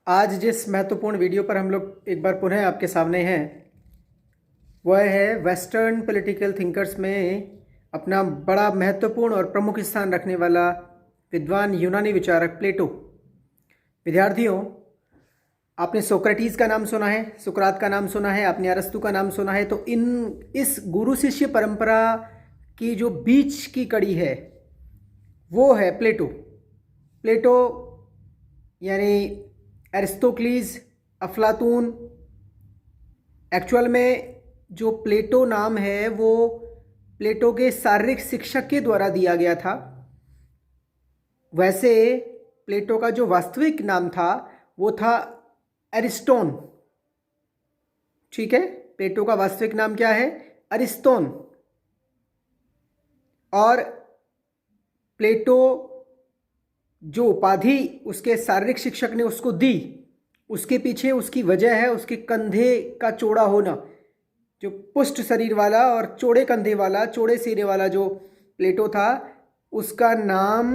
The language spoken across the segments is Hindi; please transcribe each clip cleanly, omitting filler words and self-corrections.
आज जिस महत्वपूर्ण वीडियो पर हम लोग एक बार पुनः आपके सामने हैं वह है वेस्टर्न पॉलिटिकल थिंकर्स में अपना बड़ा महत्वपूर्ण और प्रमुख स्थान रखने वाला विद्वान यूनानी विचारक प्लेटो। विद्यार्थियों, आपने सोक्रेटिस का नाम सुना है, सुकरात का नाम सुना है, आपने अरस्तु का नाम सुना है। तो इस गुरु शिष्य परंपरा की जो बीच की कड़ी है वो है प्लेटो। प्लेटो यानी एरिस्टोक्लीज, अफलातून। एक्चुअल में जो प्लेटो नाम है वो प्लेटो के शारीरिक शिक्षक के द्वारा दिया गया था। वैसे प्लेटो का जो वास्तविक नाम था वो था एरिस्टोन। ठीक है, प्लेटो का वास्तविक नाम क्या है? अरिस्टोन। और प्लेटो जो उपाधि उसके शारीरिक शिक्षक ने उसको दी, उसके पीछे उसकी वजह है उसके कंधे का चौड़ा होना। जो पुष्ट शरीर वाला और चौड़े कंधे वाला, चौड़े सिरे वाला जो प्लेटो था, उसका नाम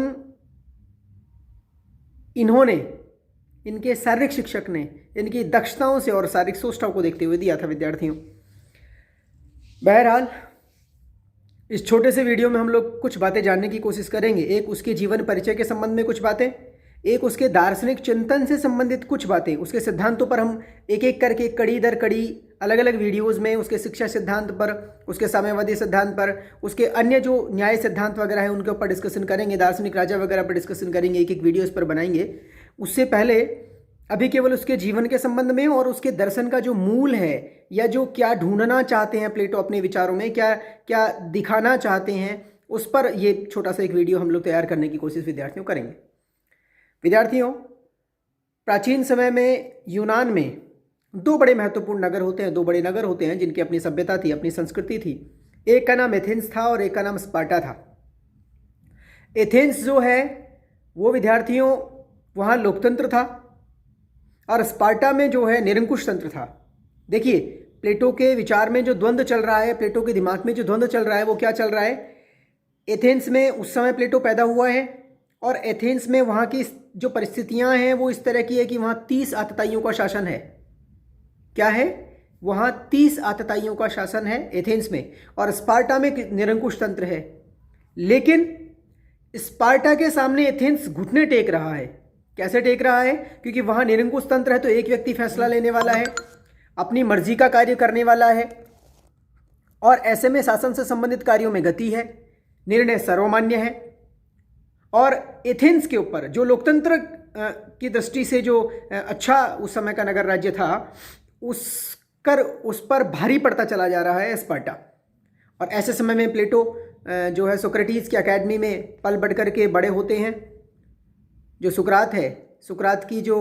इन्होंने, इनके शारीरिक शिक्षक ने इनकी दक्षताओं से और शारीरिक सोष्ठाओं को देखते हुए दिया था। विद्यार्थियों, बहरहाल इस छोटे से वीडियो में हम लोग कुछ बातें जानने की कोशिश करेंगे। एक उसके जीवन परिचय के संबंध में कुछ बातें, एक उसके दार्शनिक चिंतन से संबंधित कुछ बातें, उसके सिद्धांतों पर हम एक एक करके कड़ी दर कड़ी अलग अलग वीडियोस में उसके शिक्षा सिद्धांत पर, उसके साम्यवादी सिद्धांत पर, उसके अन्य जो न्याय सिद्धांत वगैरह हैं उनके ऊपर डिस्कशन करेंगे, दार्शनिक राजा वगैरह पर डिस्कशन करेंगे, एक एक वीडियो इस पर बनाएंगे। उससे पहले अभी केवल उसके जीवन के संबंध में और उसके दर्शन का जो मूल है या जो क्या ढूंढना चाहते हैं प्लेटो अपने विचारों में, क्या क्या दिखाना चाहते हैं, उस पर ये छोटा सा एक वीडियो हम लोग तैयार करने की कोशिश विद्यार्थियों करेंगे। विद्यार्थियों, प्राचीन समय में यूनान में दो बड़े महत्वपूर्ण नगर होते हैं, दो बड़े नगर होते हैं जिनकी अपनी सभ्यता थी, अपनी संस्कृति थी। एक का नाम एथेंस था और एक का नाम स्पार्टा था। एथेंस जो है वो विद्यार्थियों वहाँ लोकतंत्र था और स्पार्टा में जो है निरंकुश तंत्र था। देखिए, प्लेटो के विचार में जो द्वंद्व चल रहा है, प्लेटो के दिमाग में जो द्वंद्व चल रहा है वो क्या चल रहा है? एथेंस में उस समय प्लेटो पैदा हुआ है और एथेंस में वहाँ की जो परिस्थितियाँ हैं वो इस तरह की है कि वहाँ 30 आतताइयों का शासन है। क्या है? वहाँ 30 आतताइयों का शासन है एथेंस में, और स्पार्टा में निरंकुश तंत्र है। लेकिन स्पार्टा के सामने एथेंस घुटने टेक रहा है। कैसे टेक रहा है? क्योंकि वहाँ निरंकुश तंत्र है तो एक व्यक्ति फैसला लेने वाला है, अपनी मर्जी का कार्य करने वाला है, और ऐसे में शासन से संबंधित कार्यों में गति है, निर्णय सर्वमान्य है। और एथेंस के ऊपर जो लोकतंत्र की दृष्टि से जो अच्छा उस समय का नगर राज्य था, उस पर भारी पड़ता चला जा रहा है स्पार्टा। और ऐसे समय में प्लेटो जो है सोक्रेटिस की अकेडमी में पल बढ़ कर के बड़े होते हैं। जो सुकरात है, सुकरात की जो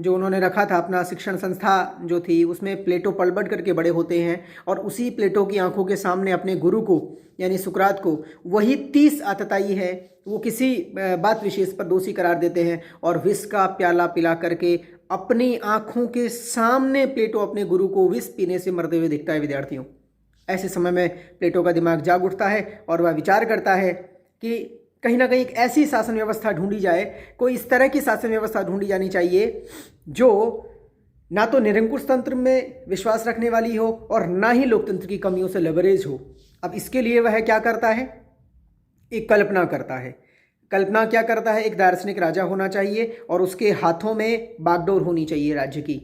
उन्होंने रखा था अपना शिक्षण संस्था जो थी, उसमें प्लेटो पल बढ़ करके बड़े होते हैं। और उसी प्लेटो की आंखों के सामने अपने गुरु को यानी सुकरात को वही 30 आतताई है वो किसी बात विशेष पर दोषी करार देते हैं और विष का प्याला पिला करके अपनी आंखों के सामने प्लेटो अपने गुरु को विष पीने से मरते हुए दिखता है। विद्यार्थियों, ऐसे समय में प्लेटो का दिमाग जाग उठता है और वह विचार करता है कि कहीं ना कहीं एक ऐसी शासन व्यवस्था ढूंढी जाए, कोई इस तरह की शासन व्यवस्था ढूंढी जानी चाहिए जो ना तो निरंकुश तंत्र में विश्वास रखने वाली हो और ना ही लोकतंत्र की कमियों से लबरेज हो। अब इसके लिए वह क्या करता है? एक कल्पना करता है। कल्पना क्या करता है? एक दार्शनिक राजा होना चाहिए और उसके हाथों में बागडोर होनी चाहिए राज्य की।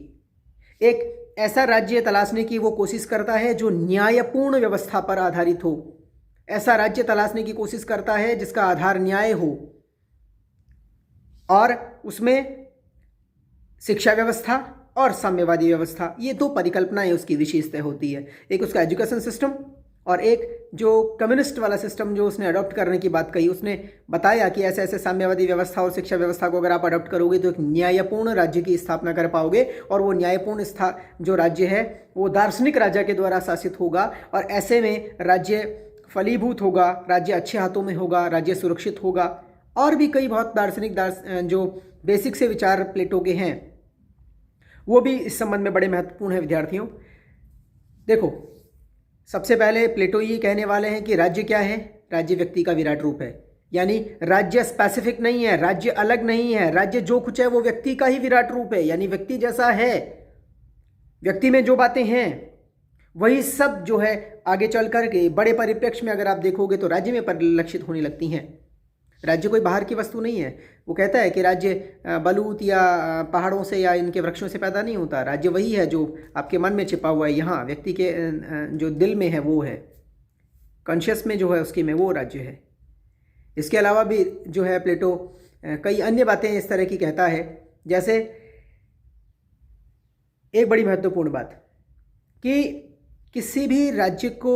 एक ऐसा राज्य तलाशने की वो कोशिश करता है जो न्यायपूर्ण व्यवस्था पर आधारित हो। ऐसा राज्य तलाशने की कोशिश करता है जिसका आधार न्याय हो और उसमें शिक्षा व्यवस्था और साम्यवादी व्यवस्था, ये दो परिकल्पनाएं उसकी विशेषता होती है। एक उसका एजुकेशन सिस्टम और एक जो कम्युनिस्ट वाला सिस्टम जो उसने अडॉप्ट करने की बात कही। उसने बताया कि ऐसे ऐसे साम्यवादी व्यवस्था और शिक्षा व्यवस्था को अगर आप अडॉप्ट करोगे तो एक न्यायपूर्ण राज्य की स्थापना कर पाओगे, और वो न्यायपूर्ण जो राज्य है वो दार्शनिक राजा के द्वारा शासित होगा। और ऐसे में राज्य फलीभूत होगा, राज्य अच्छे हाथों में होगा, राज्य सुरक्षित होगा। और भी कई बहुत दार्शनिक जो बेसिक से विचार प्लेटो के हैं वो भी इस संबंध में बड़े महत्वपूर्ण है। विद्यार्थियों देखो, सबसे पहले प्लेटो ये कहने वाले हैं कि राज्य क्या है? राज्य व्यक्ति का विराट रूप है। यानी राज्य स्पेसिफिक नहीं है, राज्य अलग नहीं है, राज्य जो कुछ है वो व्यक्ति का ही विराट रूप है, यानी व्यक्ति जैसा है, व्यक्ति में जो बातें हैं वही सब जो है आगे चल करके बड़े परिप्रेक्ष्य में अगर आप देखोगे तो राज्य में परिलक्षित होने लगती हैं। राज्य कोई बाहर की वस्तु नहीं है। वो कहता है कि राज्य बलूत या पहाड़ों से या इनके वृक्षों से पैदा नहीं होता, राज्य वही है जो आपके मन में छिपा हुआ है, यहाँ व्यक्ति के जो दिल में है वो है, कॉन्शियस में जो है उसके में वो राज्य है। इसके अलावा भी जो है प्लेटो कई अन्य बातें इस तरह की कहता है, जैसे एक बड़ी महत्वपूर्ण बात कि किसी भी राज्य को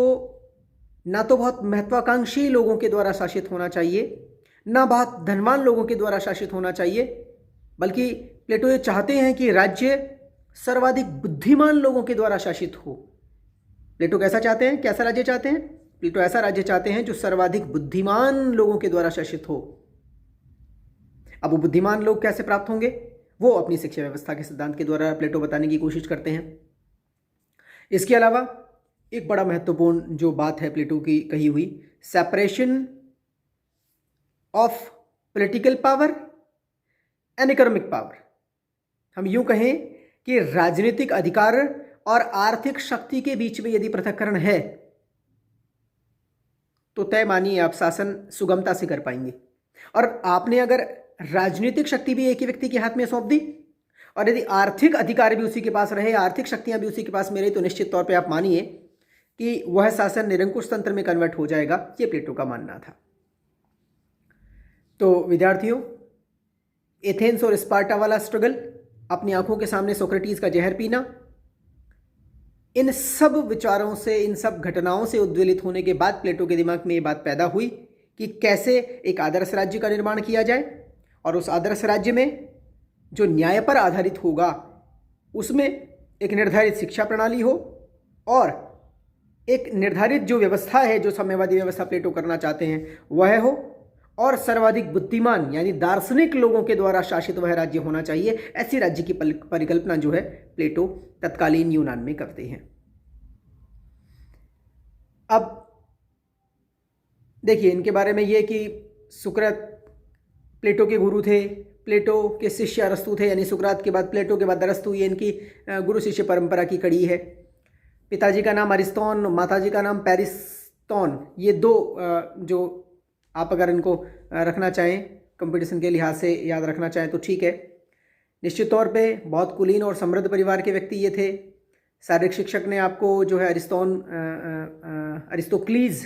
ना तो बहुत महत्वाकांक्षी लोगों के द्वारा शासित होना चाहिए, ना बहुत धनवान लोगों के द्वारा शासित होना चाहिए, बल्कि प्लेटो ये चाहते हैं कि राज्य सर्वाधिक बुद्धिमान लोगों के द्वारा शासित हो। प्लेटो कैसा चाहते हैं, कैसा राज्य चाहते हैं? प्लेटो ऐसा राज्य चाहते हैं जो सर्वाधिक बुद्धिमान लोगों के द्वारा शासित हो। अब वो बुद्धिमान लोग कैसे प्राप्त होंगे, वो अपनी शिक्षा व्यवस्था के सिद्धांत के द्वारा प्लेटो बताने की कोशिश करते हैं। इसके अलावा एक बड़ा महत्वपूर्ण जो बात है प्लेटो की कही हुई, separation of political power and economic power. हम यूं कहें कि राजनीतिक अधिकार और आर्थिक शक्ति के बीच में यदि पृथक्करण है तो तय मानिए आप शासन सुगमता से कर पाएंगे। और आपने अगर राजनीतिक शक्ति भी एक ही व्यक्ति के हाथ में सौंप दी और यदि आर्थिक अधिकार भी उसी के पास रहे, आर्थिक शक्तियां भी उसी के पास में रही, तो निश्चित तौर पे आप मानिए कि वह शासन निरंकुश तंत्र में कन्वर्ट हो जाएगा। ये प्लेटो का मानना था। तो विद्यार्थियों, एथेंस और स्पार्टा वाला स्ट्रगल, अपनी आंखों के सामने सोक्रेटिस का जहर पीना, इन सब विचारों से, इन सब घटनाओं से उद्वेलित होने के बाद प्लेटो के दिमाग में ये बात पैदा हुई कि कैसे एक आदर्श राज्य का निर्माण किया जाए और उस आदर्श राज्य में जो न्याय पर आधारित होगा उसमें एक निर्धारित शिक्षा प्रणाली हो और एक निर्धारित जो व्यवस्था है, जो साम्यवादी व्यवस्था प्लेटो करना चाहते हैं वह हो, और सर्वाधिक बुद्धिमान यानी दार्शनिक लोगों के द्वारा शासित वह राज्य होना चाहिए। ऐसी राज्य की परिकल्पना जो है प्लेटो तत्कालीन यूनान में करते हैं। अब देखिए इनके बारे में ये कि सुकरात प्लेटो के गुरु थे, प्लेटो के शिष्य अरस्तु थे, यानी सुकरात के बाद प्लेटो के बाद अरस्तु, ये इनकी गुरु शिष्य परंपरा की कड़ी है। पिताजी का नाम अरिस्तोन, माताजी का नाम पेरिस्तोन। ये दो जो आप अगर इनको रखना चाहें कंपटीशन के लिहाज से याद रखना चाहें तो ठीक है। निश्चित तौर पे बहुत कुलीन और समृद्ध परिवार के व्यक्ति ये थे। शारीरिक शिक्षक ने आपको जो है अरिस्तोक्लीज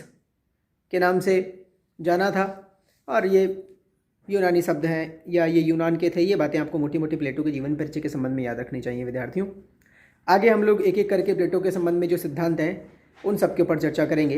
के नाम से जाना था, और ये यूनानी शब्द हैं या ये यूनान के थे। ये बातें आपको मोटी मोटी प्लेटो के जीवन परिचय के संबंध में याद रखनी चाहिए विद्यार्थियों। आगे हम लोग एक एक करके प्लेटो के संबंध में जो सिद्धांत हैं उन सब के ऊपर चर्चा करेंगे।